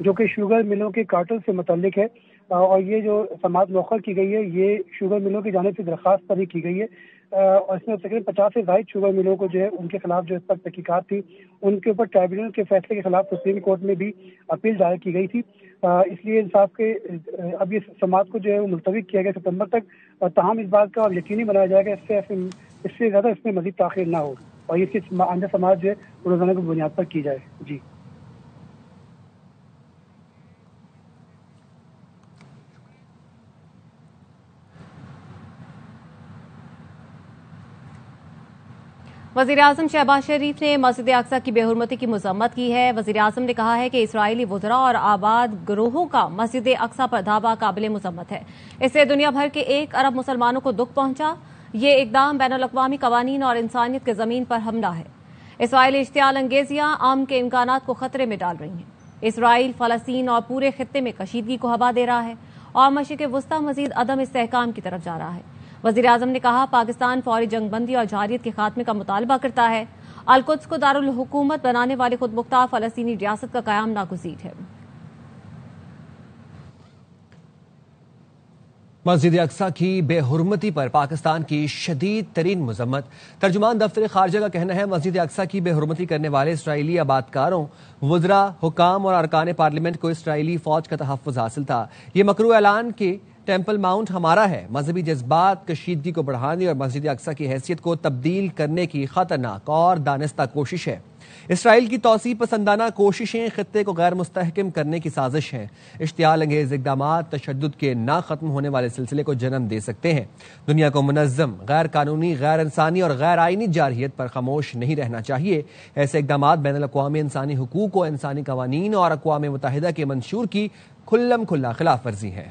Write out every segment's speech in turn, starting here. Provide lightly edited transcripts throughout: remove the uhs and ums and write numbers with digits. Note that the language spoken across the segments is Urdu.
جو کہ شوگر ملوں کے کارٹل سے متعلق ہے، اور یہ جو سماعت مؤخر کی گئی ہے یہ شوگر ملوں کی جانب سے درخواست پر ہی کی گئی ہے، اور اس میں تقریباً 50 سے زائد شوگر ملوں کو جو ہے ان کے خلاف جو اس پر تحقیقات تھی، ان کے اوپر ٹرائبیونل کے فیصلے کے خلاف سپریم کورٹ میں بھی اپیل دائر کی گئی تھی، اس لیے انصاف کے اب یہ سماعت کو جو ہے وہ ملتوی کیا گیا ستمبر تک، اور تاہم اس بات کا اب یقینی بنایا جائے گا اس سے زیادہ اس میں مزید تاخیر نہ ہو، اور اس کی آئندہ سماعت جو ہے روزانہ کی بنیاد پر کی جائے۔ جی وزیراعظم شہباز شریف نے مسجد اقصی کی بے حرمتی کی مذمت کی ہے۔ وزیراعظم نے کہا ہے کہ اسرائیلی وزراء اور آباد گروہوں کا مسجد اقصی پر دھاوا قابل مذمت ہے، اس سے دنیا بھر کے 1 ارب مسلمانوں کو دکھ پہنچا۔ یہ اقدام بین الاقوامی قوانین اور انسانیت کے زمین پر حملہ ہے۔ اسرائیلی اشتعال انگیزیاں امن کے امکانات کو خطرے میں ڈال رہی ہیں۔ اسرائیل فلسطین اور پورے خطے میں کشیدگی کو ہوا دے رہا ہے اور مشرق وسطی مزید عدم استحکام کی طرف جا رہا ہے۔ وزیراعظم نے کہا پاکستان فوری جنگ بندی اور جارحیت کے خاتمے کا مطالبہ کرتا ہے۔ القدس کو دارالحکومت بنانے والی خود مختار فلسطینی ریاست کا قیام ناگزیر ہے۔ مسجد اقصی کی بے حرمتی پر پاکستان کی شدید ترین مذمت۔ ترجمان دفتر خارجہ کا کہنا ہے مسجد اقصی کی بے حرمتی کرنے والے اسرائیلی آبادکاروں، وزراء، حکام اور ارکان پارلیمنٹ کو اسرائیلی فوج کا تحفظ حاصل تھا۔ یہ مکروہ اعلان کہ ٹیمپل ماؤنٹ ہمارا ہے مذہبی جذبات، کشیدگی کو بڑھانے اور مسجد اقصی کی حیثیت کو تبدیل کرنے کی خطرناک اور دانستہ کوشش ہے۔ اسرائیل کی توسیع پسندانہ کوششیں خطے کو غیر مستحکم کرنے کی سازش ہیں۔ اشتعال انگیز اقدامات تشدد کے نہ ختم ہونے والے سلسلے کو جنم دے سکتے ہیں۔ دنیا کو منظم، غیر قانونی، غیر انسانی اور غیر آئینی جارحیت پر خاموش نہیں رہنا چاہیے۔ ایسے اقدامات بین الاقوامی انسانی حقوق و انسانی قوانین اور اقوام متحدہ کے منشور کی کھلم کھلا خلاف ورزی ہے۔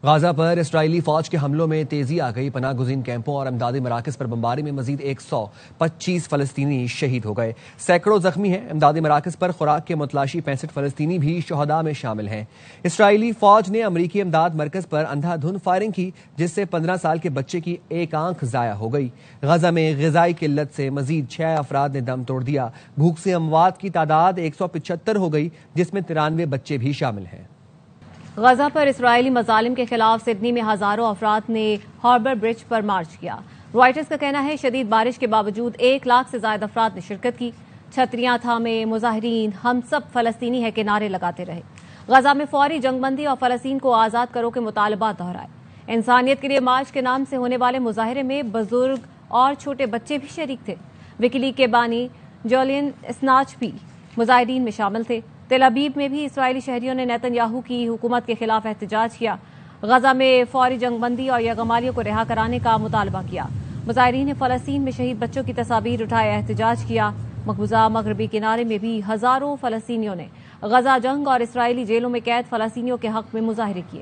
غازہ پر اسرائیلی فوج کے حملوں میں تیزی آ گئی۔ پناہ گزین کیمپوں اور امدادی مراکز پر بمباری میں مزید 125 فلسطینی شہید ہو گئے، سینکڑوں زخمی ہیں۔ امدادی مراکز پر خوراک کے متلاشی 65 فلسطینی بھی شہداء میں شامل ہیں۔ اسرائیلی فوج نے امریکی امداد مرکز پر اندھا دھند فائرنگ کی جس سے 15 سال کے بچے کی ایک آنکھ ضائع ہو گئی۔ غزہ میں غذائی قلت سے مزید 6 افراد نے دم توڑ دیا۔ بھوک سے اموات کی تعداد 175 ہو گئی جس میں 93 بچے بھی شامل ہیں۔ غزہ پر اسرائیلی مظالم کے خلاف سڈنی میں ہزاروں افراد نے ہاربر برج پر مارچ کیا۔ رائٹرز کا کہنا ہے شدید بارش کے باوجود 1 لاکھ سے زائد افراد نے شرکت کی۔ چھتریاں تھامے مظاہرین ہم سب فلسطینی ہے کے نعرے لگاتے رہے۔ غزہ میں فوری جنگ بندی اور فلسطین کو آزاد کرو کے مطالبات دہرائے۔ انسانیت کے لیے مارچ کے نام سے ہونے والے مظاہرے میں بزرگ اور چھوٹے بچے بھی شریک تھے۔ ویکیلیک کے بانی جولین اسناچ بھی مظاہرین میں شامل تھے۔ تل ابیب میں بھی اسرائیلی شہریوں نے نیتن یاہو کی حکومت کے خلاف احتجاج کیا۔ غزہ میں فوری جنگ بندی اور یرغمالیوں کو رہا کرانے کا مطالبہ کیا۔ مظاہرین نے فلسطین میں شہید بچوں کی تصاویر اٹھائے احتجاج کیا۔ مقبوضہ مغربی کنارے میں بھی ہزاروں فلسطینیوں نے غزہ جنگ اور اسرائیلی جیلوں میں قید فلسطینیوں کے حق میں مظاہرے کیے۔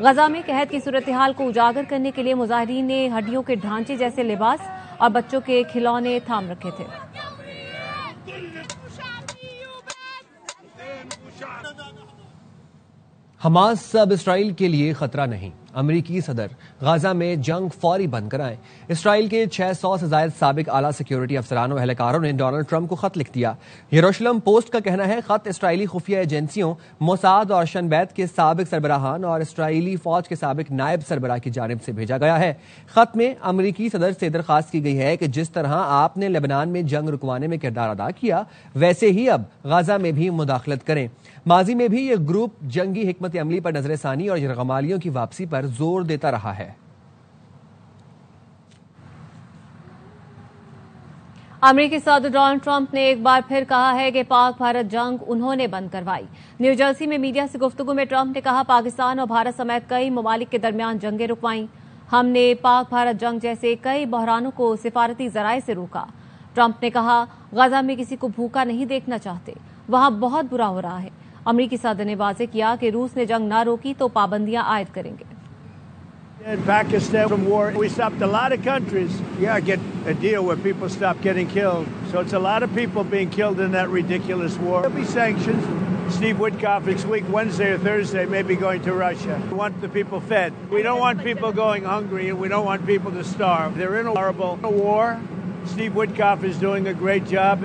غزہ میں قحط کی صورتحال کو اجاگر کرنے کے لیے مظاہرین نے ہڈیوں کے ڈھانچے جیسے لباس اور بچوں کے کھلونے تھام رکھے تھے۔ حماس اب اسرائیل کے لیے خطرہ نہیں، امریکی صدر غزہ میں جنگ فوری بند کرائیں۔ اسرائیل کے 600 سے زائد سابق اعلیٰ سیکیورٹی افسران و اہلکاروں نے ڈونلڈ ٹرمپ کو خط لکھ دیا۔ یروشلم پوسٹ کا کہنا ہے خط اسرائیلی خفیہ ایجنسیوں موساد اور شن بیت کے سابق سربراہان اور اسرائیلی فوج کے سابق نائب سربراہ کی جانب سے بھیجا گیا ہے۔ خط میں امریکی صدر سے درخواست کی گئی ہے کہ جس طرح آپ نے لبنان میں جنگ رکوانے میں کردار ادا کیا ویسے ہی اب غزہ میں بھی مداخلت کریں۔ ماضی میں بھی یہ گروپ جنگی حکمت عملی پر نظر ثانی اور یرغمالیوں کی واپسی پر زور دیتا رہا ہے۔ امریکی صدر ڈونلڈ ٹرمپ نے ایک بار پھر کہا ہے کہ پاک بھارت جنگ انہوں نے بند کروائی۔ نیو جرسی میں میڈیا سے گفتگو میں ٹرمپ نے کہا پاکستان اور بھارت سمیت کئی ممالک کے درمیان جنگیں رکوائیں، ہم نے پاک بھارت جنگ جیسے کئی بحرانوں کو سفارتی ذرائع سے روکا۔ ٹرمپ نے کہا غزہ میں کسی کو بھوکا نہیں دیکھنا چاہتے، وہاں بہت برا ہو رہا ہے۔ امریکی صدر نے واضح کیا کہ روس نے جنگ نہ روکی تو پابندیاں عائد کریں گے۔ In Pakistan from war, we stopped a lot of countries. Get a deal where people stop getting killed. So it's a lot of people being killed in that ridiculous war. There'll be sanctions. Steve Witkoff this week, Wednesday or Thursday, may be going to Russia. We want the people fed. We don't want people going hungry, and we don't want people to starve. They're in a horrible war. Steve Witkoff is doing a great job.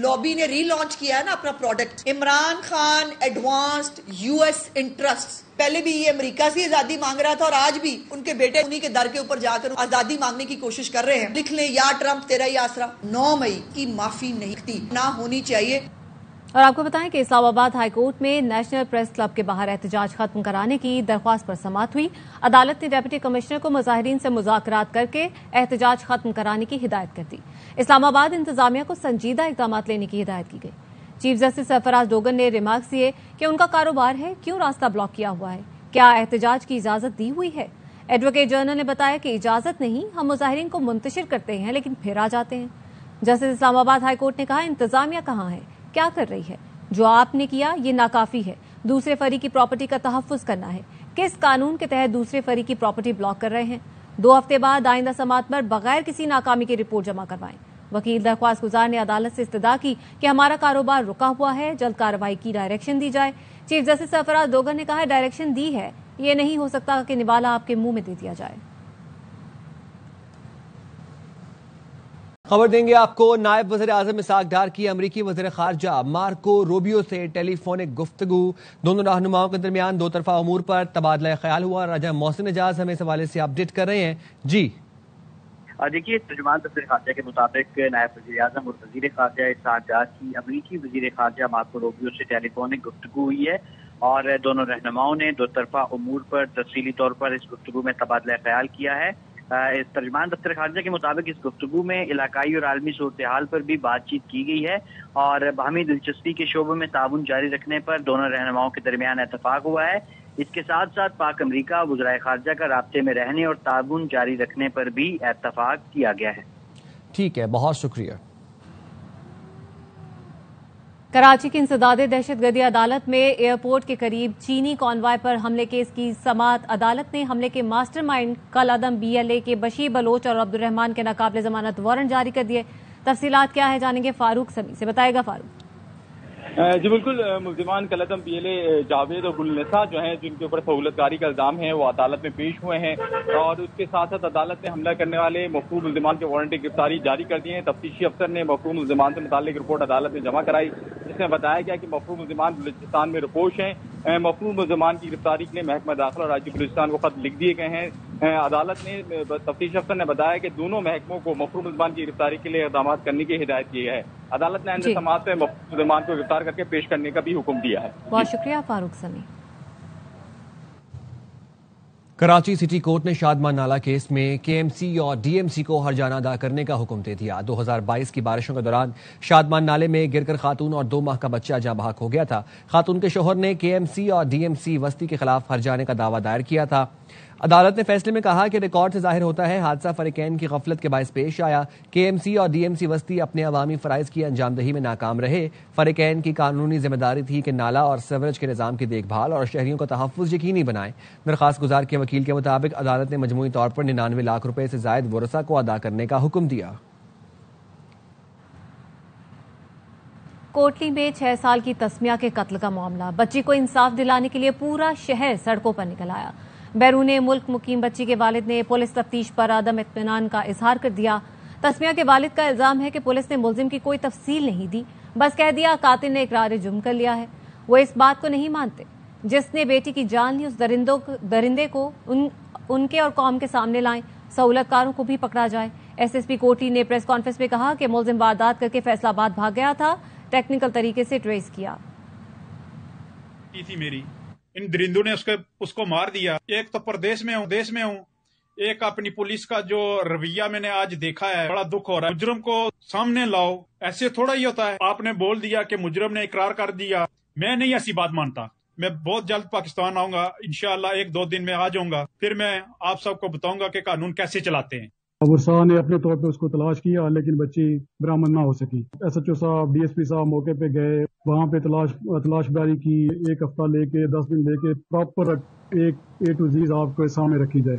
Lobby نے ری لانچ کیا ہے نا اپنا product, Imran Khan advanced U S interest. پہلے بھی یہ امریکہ سے آزادی مانگ رہا تھا اور آج بھی ان کے بیٹے انہی کے در کے اوپر جا کر آزادی مانگنے کی کوشش کر رہے ہیں. لکھ لیں یا ٹرمپ تیرا ہی آسرا. 9 مئی کی معافی نہیں تھی، نہ ہونی چاہیے. اور آپ کو بتائیں کہ اسلام آباد ہائی کورٹ میں نیشنل پریس کلب کے باہر احتجاج ختم کرانے کی درخواست پر سماعت ہوئی. عدالت نے ڈپٹی کمشنر کو مظاہرین سے مذاکرات کر کے احتجاج ختم کرانے کی ہدایت کر دی. اسلام آباد انتظامیہ کو سنجیدہ اقدامات لینے کی ہدایت کی گئی. چیف جسٹس سرفراز ڈوگن نے ریمارکس دیے کہ ان کا کاروبار ہے، کیوں راستہ بلاک کیا ہوا ہے، کیا احتجاج کی اجازت دی ہوئی ہے. ایڈوکیٹ جنرل نے بتایا کہ اجازت نہیں، ہم مظاہرین کو منتشر کرتے ہیں لیکن پھر آ جاتے ہیں. جسٹس اسلام آباد ہائی کورٹ نے کہا انتظامیہ کہاں ہے، کیا کر رہی ہے، جو آپ نے کیا یہ ناکافی ہے. دوسرے فریق کی پراپرٹی کا تحفظ کرنا ہے. کس قانون کے تحت دوسرے فریق کی پراپرٹی بلاک کر رہے ہیں؟ 2 ہفتے بعد آئندہ سماعت پر بغیر کسی ناکامی کی رپورٹ جمع کروائیں. وکیل درخواست گزار نے عدالت سے استدعا کی کہ ہمارا کاروبار رکا ہوا ہے، جلد کارروائی کی ڈائریکشن دی جائے. چیف جسٹس سرفراز ڈوگن نے کہا ڈائریکشن دی ہے، یہ نہیں ہو سکتا کہ نوالا آپ کے منہ میں دے دیا جائے. خبر دیں گے آپ کو. نائب وزیر اعظم اسحاق ڈار کی امریکی وزیر خارجہ مارکو روبیو سے ٹیلی فونک گفتگو. دونوں رہنماؤں کے درمیان 2 طرفہ امور پر تبادلہ خیال ہوا. راجہ محسن اعجاز ہمیں اس حوالے سے اپڈیٹ کر رہے ہیں. جی دیکھیے، ترجمان دفتر خارجہ کے مطابق نائب وزیر اعظم اور وزیر خارجہ اسحاق ڈار کی امریکی وزیر خارجہ مارکو روبیو سے ٹیلی فونک گفتگو ہوئی ہے اور دونوں رہنماؤں نے 2 طرفہ امور پر تفصیلی طور پر اس گفتگو میں تبادلہ خیال کیا ہے. ترجمان دفتر خارجہ کے مطابق اس گفتگو میں علاقائی اور عالمی صورتحال پر بھی بات چیت کی گئی ہے اور باہمی دلچسپی کے شعبوں میں تعاون جاری رکھنے پر دونوں رہنماؤں کے درمیان اتفاق ہوا ہے. اس کے ساتھ ساتھ پاک امریکہ وزرائے خارجہ کا رابطے میں رہنے اور تعاون جاری رکھنے پر بھی اتفاق کیا گیا ہے. ٹھیک ہے، بہت شکریہ. کراچی کی انسداد دہشت گردی عدالت میں ایئرپورٹ کے قریب چینی کانوائے پر حملے کیس کی سماعت. عدالت نے حملے کے ماسٹر مائنڈ کالعدم BLA کے بشیر بلوچ اور عبد الرحمان کے ناقابل ضمانت وارنٹ جاری کر دیے. تفصیلات کیا ہے جانیں گے فاروق سمیع سے. بتائے گا فاروق. جی بالکل، ملزمان کالعدم BLA جاوید اور گلنسا جو ہیں جن کے اوپر سہولت کاری کا الزام ہے وہ عدالت میں پیش ہوئے ہیں اور اس کے ساتھ ساتھ عدالت نے حملہ کرنے والے مفروض ملزمان کے وارنٹ کی گرفتاری جاری کر دی ہے. تفتیشی افسر نے مفروض ملزمان سے متعلق رپورٹ عدالت میں جمع کرائی جس میں بتایا گیا کہ مفروض ملزمان بلوچستان میں رپوش ہیں. مفروض ملزمان کی گرفتاری کے لیے محکمہ داخلہ اور راجیہ بلوچستان کو خط لکھ دیے گئے ہیں. عدالت نے تفتیش افسر نے بتایا کہ دونوں محکموں کو مفروض ملزمان کی گرفتاری کے لیے اقدامات کرنے کی ہدایت کی ہے. عدالت نے آئندہ سماعت میں مفروض ملزمان کو گرفتار کر کے پیش کرنے کا بھی حکم دیا ہے. بہت شکریہ فاروق سمیع. کراچی سٹی کورٹ نے شادمان نالہ کیس میں KMC اور DMC کو ہرجانہ ادا کرنے کا حکم دے دیا. 2022 کی بارشوں کے دوران شادمان نالے میں گر کر خاتون اور 2 ماہ کا بچہ جاں بحق ہو گیا تھا. خاتون کے شوہر نے KMC اور DMC وسطی کے خلاف ہرجانے کا دعویٰ دائر کیا تھا. عدالت نے فیصلے میں کہا کہ ریکارڈ سے ظاہر ہوتا ہے حادثہ فریقین کی غفلت کے باعث پیش آیا. KMC اور DMC وسطی اپنے عوامی فرائض کی انجام دہی میں ناکام رہے. فریقین کی قانونی ذمہ داری تھی کہ نالہ اور سیوریج کے نظام کی دیکھ بھال اور شہریوں کا تحفظ یقینی بنائیں. درخواست گزار کے وکیل کے مطابق عدالت نے مجموعی طور پر 99 لاکھ روپے سے زائد ورثاء کو ادا کرنے کا حکم دیا. کوٹلی میں 6 سال کی تسمیہ کے قتل کا معاملہ. بچی کو انصاف دلانے کے لیے پورا شہر سڑکوں پر نکل آیا. بیرون ملک مقیم بچی کے والد نے پولیس تفتیش پر عدم اطمینان کا اظہار کر دیا. تسمیہ کے والد کا الزام ہے کہ پولیس نے ملزم کی کوئی تفصیل نہیں دی، بس کہہ دیا قاتل نے اقرار جرم کر لیا ہے. وہ اس بات کو نہیں مانتے جس نے بیٹی کی جان لی اس درندے کو ان کے اور قوم کے سامنے لائیں. سہولت کاروں کو بھی پکڑا جائے. SSP کوٹلی نے پریس کانفرنس میں کہا کہ ملزم واردات کر کے فیصلہ آباد بھاگ گیا تھا، ٹیکنیکل طریقے سے ٹریس کیا. تھی میری ان درندوں نے اس کو مار دیا. ایک تو پردیش میں ہوں، ایک اپنی پولیس کا جو رویہ میں نے آج دیکھا ہے بڑا دکھ ہو رہا ہے. مجرم کو سامنے لاؤ، ایسے تھوڑا ہی ہوتا ہے. آپ نے بول دیا کہ مجرم نے اقرار کر دیا. میں نہیں ایسی بات مانتا. میں بہت جلد پاکستان آؤں گا انشاءاللہ، 1-2 دن میں آ جاؤں گا. پھر میں آپ سب کو بتاؤں گا کہ قانون کیسے چلاتے ہیں. ورثاء نے اپنے طور پہ اس کو تلاش کیا لیکن بچی برآمد نہ ہو سکی. SHO صاحب DSP صاحب موقع پہ گئے، وہاں پہ تلاش بیاری کی. 1 ہفتہ لے کے 10 دن لے کے پراپر ایک A to Z آپ کو سامنے رکھی جائے.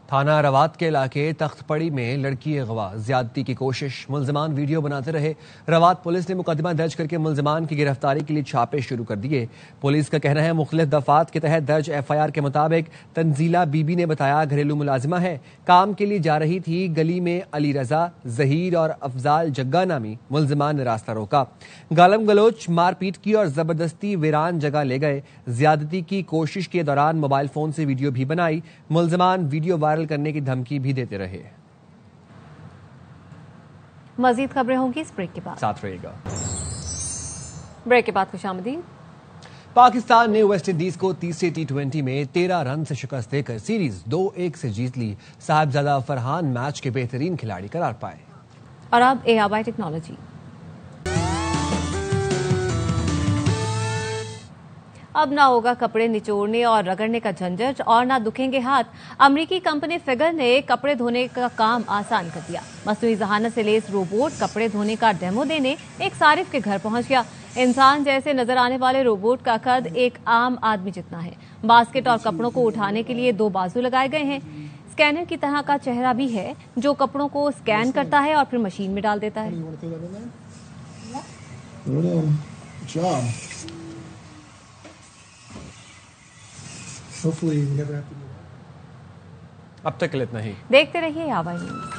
تھانہ روات کے علاقے تخت پڑی میں لڑکی اغوا زیادتی کی کوشش، ملزمان ویڈیو بناتے رہے۔ روات پولیس نے مقدمہ درج کر کے ملزمان کی گرفتاری کے لیے چھاپے شروع کر دیے۔ پولیس کا کہنا ہے مختلف دفعات کے تحت درج FIR کے مطابق تنزیلہ بی بی نے بتایا گھریلو ملازمہ ہے، کام کے لیے جا رہی تھی، گلی میں علی رضا، ظہیر اور افضال جگہ نامی ملزمان نے راستہ روکا، گالم گلوچ، مار پیٹ کی اور زبردستی ویران جگہ لے گئے۔ زیادتی کی کوشش کے دوران موبائل فون سے ویڈیو بھی بنائی، ملزمان ویڈیو وائرل کرنے کی دھمکی بھی دیتے رہے۔ مزید خبریں ہوں گی اس بریک کے بعد، ساتھ رہے گا۔ بریک کے بعد خوش آمدید۔ پاکستان نے ویسٹ انڈیز کو تیسرے T20 میں 13 رن سے شکست دے کر سیریز 2-1 سے جیت لی۔ صاحبزادہ فرحان میچ کے بہترین کھلاڑی قرار پائے۔ اور اب AI ٹیکنالوجی۔ اب نہ ہوگا کپڑے نچوڑنے اور رگڑنے کا جھنجھٹ اور نہ دکھیں گے ہاتھ۔ امریکی کمپنی فگر نے کپڑے دھونے کا کام آسان کر دیا۔ مصنوعی ذہانت سے لیس روبوٹ کپڑے دھونے کا ڈیمو دینے ایک صارف کے گھر پہنچ گیا۔ انسان جیسے نظر آنے والے روبوٹ کا قد ایک عام آدمی جتنا ہے۔ باسکٹ اور کپڑوں کو اٹھانے کے لیے 2 بازو لگائے گئے ہیں۔ اسکینر کی طرح کا چہرہ بھی ہے جو کپڑوں کو اسکین کرتا ہے اور پھر مشین میں ڈال دیتا ہے۔ اب تک اتنا ہی، دیکھتے رہیے آواز نیوز۔